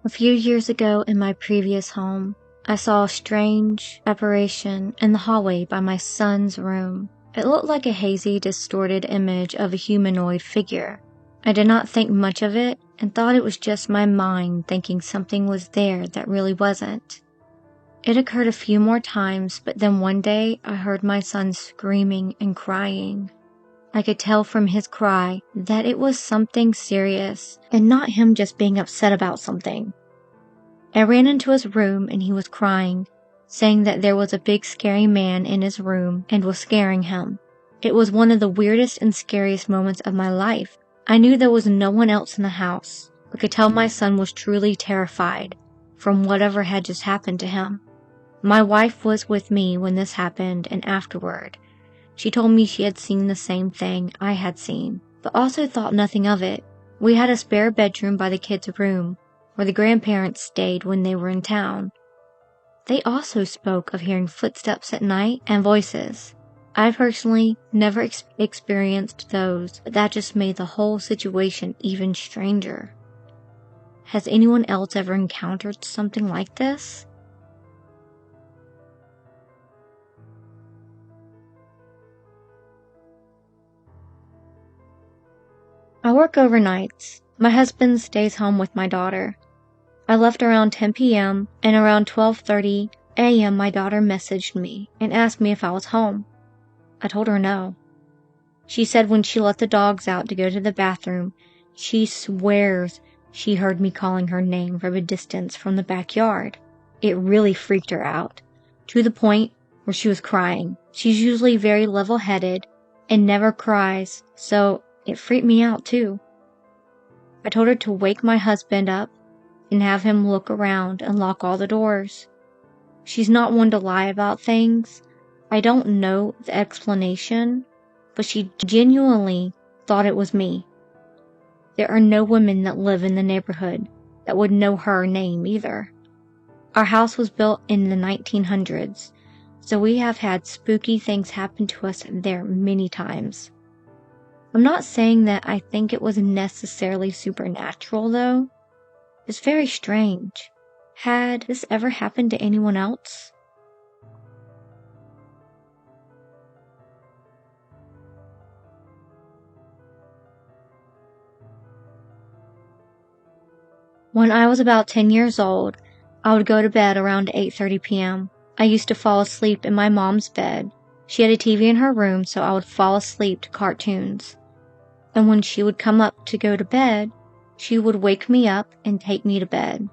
A few years ago in my previous home, I saw a strange apparition in the hallway by my son's room. It looked like a hazy, distorted image of a humanoid figure. I did not think much of it and thought it was just my mind thinking something was there that really wasn't. It occurred a few more times, but then one day I heard my son screaming and crying. I could tell from his cry that it was something serious and not him just being upset about something. I ran into his room and he was crying, saying that there was a big scary man in his room and was scaring him. It was one of the weirdest and scariest moments of my life. I knew there was no one else in the house, but could tell my son was truly terrified from whatever had just happened to him. My wife was with me when this happened, and afterward, she told me she had seen the same thing I had seen, but also thought nothing of it. We had a spare bedroom by the kids' room, where the grandparents stayed when they were in town. They also spoke of hearing footsteps at night and voices. I personally never experienced those, but that just made the whole situation even stranger. Has anyone else ever encountered something like this? I work overnights. My husband stays home with my daughter. I left around 10 p.m. and around 12:30 a.m. my daughter messaged me and asked me if I was home. I told her no. She said when she let the dogs out to go to the bathroom, she swears she heard me calling her name from a distance from the backyard. It really freaked her out, to the point where she was crying. She's usually very level-headed and never cries, so it freaked me out too. I told her to wake my husband up and have him look around and lock all the doors. She's not one to lie about things. I don't know the explanation, but she genuinely thought it was me. There are no women that live in the neighborhood that would know her name either. Our house was built in the 1900s, so we have had spooky things happen to us there many times. I'm not saying that I think it was necessarily supernatural, though. It's very strange. Had this ever happened to anyone else? When I was about 10 years old, I would go to bed around 8:30 p.m. I used to fall asleep in my mom's bed. She had a TV in her room, so I would fall asleep to cartoons. And when she would come up to go to bed, she would wake me up and take me to bed.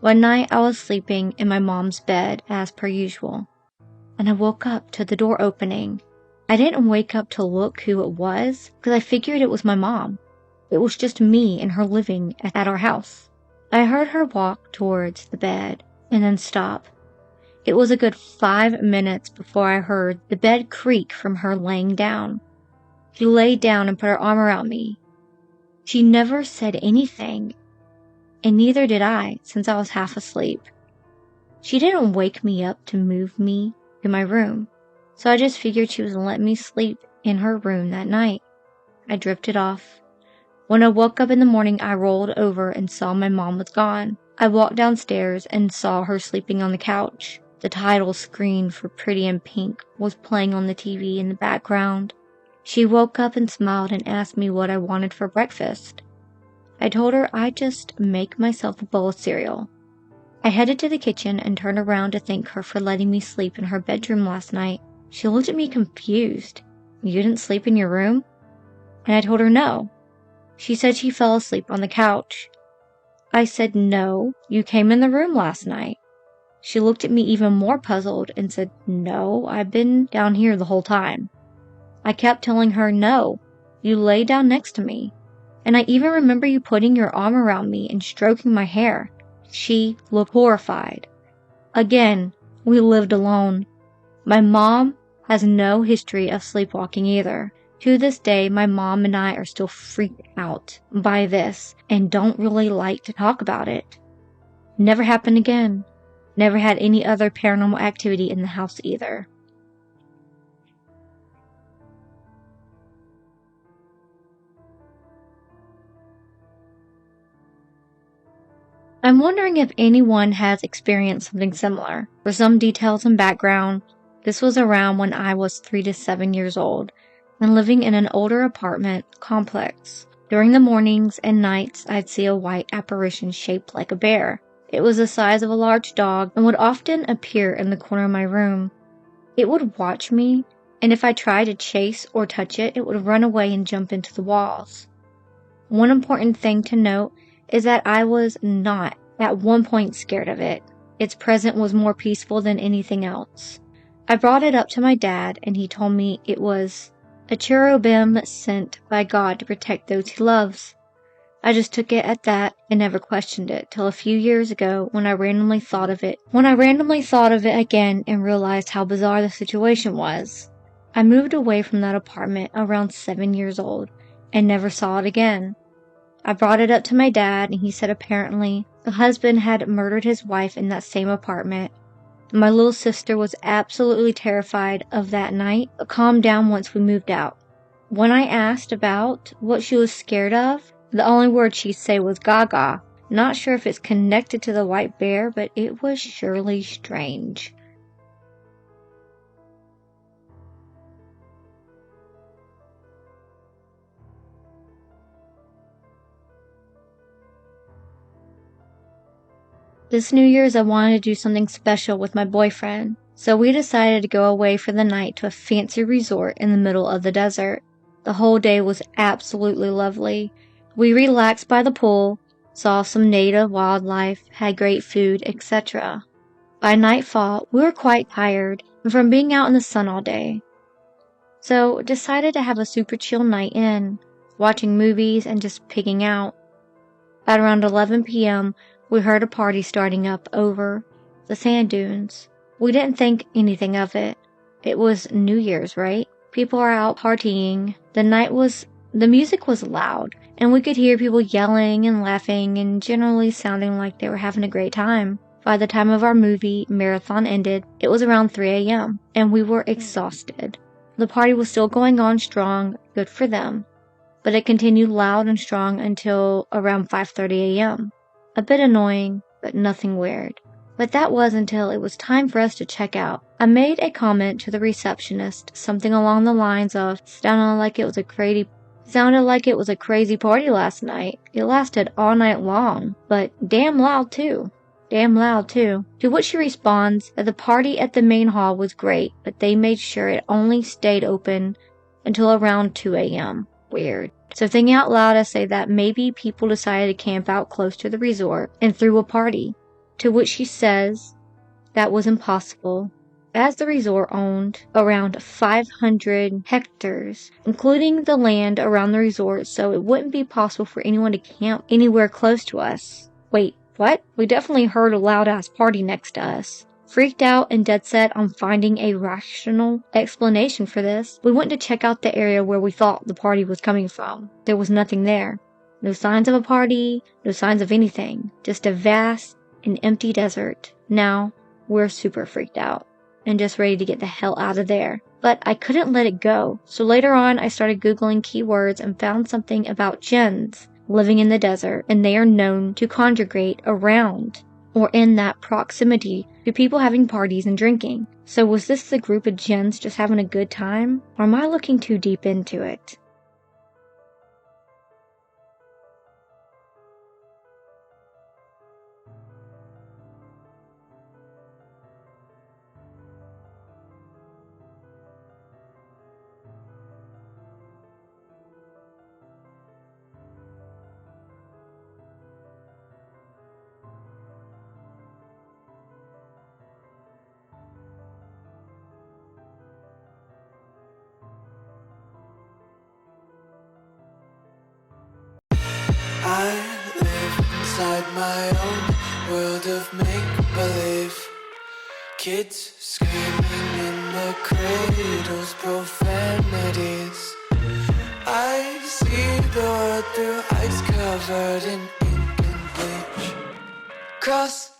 One night I was sleeping in my mom's bed as per usual, and I woke up to the door opening. I didn't wake up to look who it was, because I figured it was my mom. It was just me and her living at our house. I heard her walk towards the bed and then stop. It was a good 5 minutes before I heard the bed creak from her laying down. She laid down and put her arm around me. She never said anything, and neither did I, since I was half asleep. She didn't wake me up to move me to my room, so I just figured she was letting me sleep in her room that night. I drifted off. When I woke up in the morning, I rolled over and saw my mom was gone. I walked downstairs and saw her sleeping on the couch. The title screen for Pretty in Pink was playing on the TV in the background. She woke up and smiled and asked me what I wanted for breakfast. I told her I'd just make myself a bowl of cereal. I headed to the kitchen and turned around to thank her for letting me sleep in her bedroom last night. She looked at me confused. "You didn't sleep in your room?" And I told her no. She said she fell asleep on the couch. I said, "No, you came in the room last night." She looked at me even more puzzled and said, "No, I've been down here the whole time." I kept telling her, "No, you lay down next to me. And I even remember you putting your arm around me and stroking my hair." She looked horrified. Again, we lived alone. My mom has no history of sleepwalking either. To this day, my mom and I are still freaked out by this and don't really like to talk about it. Never happened again. Never had any other paranormal activity in the house either. I'm wondering if anyone has experienced something similar. For some details and background, this was around when I was 3 to 7 years old and living in an older apartment complex. During the mornings and nights, I'd see a white apparition shaped like a bear. It was the size of a large dog and would often appear in the corner of my room. It would watch me, and if I tried to chase or touch it, it would run away and jump into the walls. One important thing to note is that I was not at one point scared of it. Its presence was more peaceful than anything else. I brought it up to my dad, and he told me it was a cherubim sent by God to protect those he loves. I just took it at that and never questioned it till a few years ago when I randomly thought of it again and realized how bizarre the situation was. I moved away from that apartment around 7 years old and never saw it again. I brought it up to my dad, and he said apparently the husband had murdered his wife in that same apartment. My little sister was absolutely terrified of that night, but calmed down once we moved out. When I asked about what she was scared of, the only word she'd say was gaga. Not sure if it's connected to the white bear, but it was surely strange. This New Year's, I wanted to do something special with my boyfriend, so we decided to go away for the night to a fancy resort in the middle of the desert. The whole day was absolutely lovely. We relaxed by the pool, saw some native wildlife, had great food, etc. By nightfall, we were quite tired from being out in the sun all day, so decided to have a super chill night in, watching movies and just pigging out. At around 11 p.m., we heard a party starting up over the sand dunes. We didn't think anything of it. It was New Year's, right? People are out partying. The music was loud, and we could hear people yelling and laughing and generally sounding like they were having a great time. By the time of our movie marathon ended, it was around 3 a.m., and we were exhausted. The party was still going on strong, good for them, but it continued loud and strong until around 5:30 a.m. A bit annoying, but nothing weird. But that was until it was time for us to check out. I made a comment to the receptionist, something along the lines of, sounded like it was a crazy party last night. It lasted all night long, but damn loud too. To which she responds that the party at the main hall was great, but they made sure it only stayed open until around 2 a.m. Weird. So thinking out loud, I say that maybe people decided to camp out close to the resort and threw a party. To which she says that was impossible, as the resort owned around 500 hectares, including the land around the resort, so it wouldn't be possible for anyone to camp anywhere close to us. Wait, what? We definitely heard a loud-ass party next to us. Freaked out and dead set on finding a rational explanation for this, we went to check out the area where we thought the party was coming from. There was nothing there. No signs of a party, no signs of anything. Just a vast and empty desert. Now, we're super freaked out and just ready to get the hell out of there. But I couldn't let it go, so later on I started Googling keywords and found something about jinns living in the desert, and they are known to congregate around or in that proximity to people having parties and drinking. So was this the group of jinns just having a good time? Or am I looking too deep into it? I live inside my own world of make-believe. Kids screaming in the cradles, profanities. I see the world through ice covered in ink and bleach. Cross